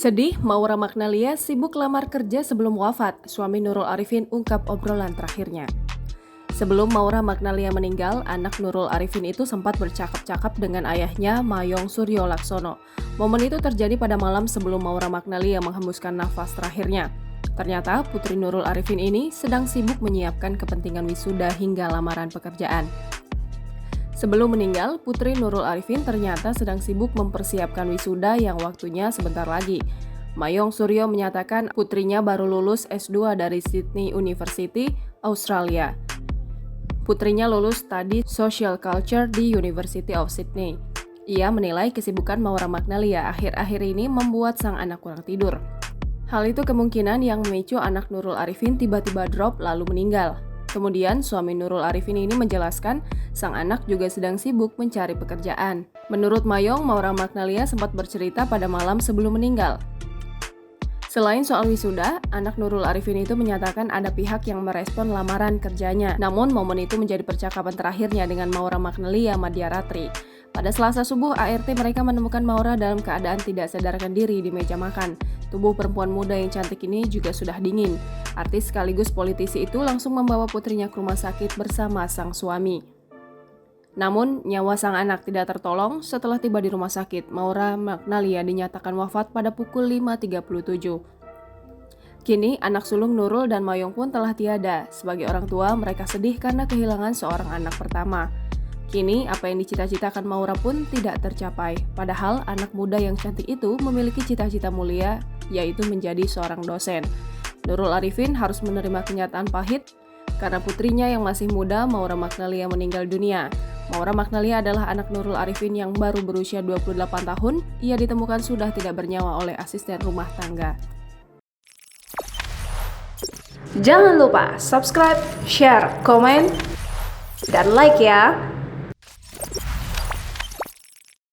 Sedih, Maura Magnalia sibuk lamar kerja sebelum wafat. Suami Nurul Arifin ungkap obrolan terakhirnya. Sebelum Maura Magnalia meninggal, anak Nurul Arifin itu sempat bercakap-cakap dengan ayahnya, Mayong Suryo Laksono. Momen itu terjadi pada malam sebelum Maura Magnalia menghembuskan nafas terakhirnya. Ternyata putri Nurul Arifin ini sedang sibuk menyiapkan kepentingan wisuda hingga lamaran pekerjaan. Sebelum meninggal, putri Nurul Arifin ternyata sedang sibuk mempersiapkan wisuda yang waktunya sebentar lagi. Mayong Suryo menyatakan putrinya baru lulus S2 dari Sydney University, Australia. Putrinya lulus studi Social Culture di University of Sydney. Ia menilai kesibukan Maura Magnalia akhir-akhir ini membuat sang anak kurang tidur. Hal itu kemungkinan yang memicu anak Nurul Arifin tiba-tiba drop lalu meninggal. Kemudian suami Nurul Arifin ini menjelaskan sang anak juga sedang sibuk mencari pekerjaan. Menurut Mayong, Maura Magnalia sempat bercerita pada malam sebelum meninggal. Selain soal wisuda, anak Nurul Arifin itu menyatakan ada pihak yang merespon lamaran kerjanya. Namun momen itu menjadi percakapan terakhirnya dengan Maura Magnalia Madyaratri. Pada Selasa subuh, ART mereka menemukan Maura dalam keadaan tidak sadarkan diri di meja makan. Tubuh perempuan muda yang cantik ini juga sudah dingin. Artis sekaligus politisi itu langsung membawa putrinya ke rumah sakit bersama sang suami. Namun, nyawa sang anak tidak tertolong setelah tiba di rumah sakit. Maura Magnalia dinyatakan wafat pada pukul 5.37. Kini, anak sulung Nurul dan Mayong pun telah tiada. Sebagai orang tua, mereka sedih karena kehilangan seorang anak pertama. Kini, apa yang dicita-citakan Maura pun tidak tercapai. Padahal, anak muda yang cantik itu memiliki cita-cita mulia, yaitu menjadi seorang dosen. Nurul Arifin harus menerima kenyataan pahit karena putrinya yang masih muda, Maura Magnalia, meninggal dunia. Maura Magnalia adalah anak Nurul Arifin yang baru berusia 28 tahun. Ia ditemukan sudah tidak bernyawa oleh asisten rumah tangga. Jangan lupa subscribe, share, komen, dan like ya!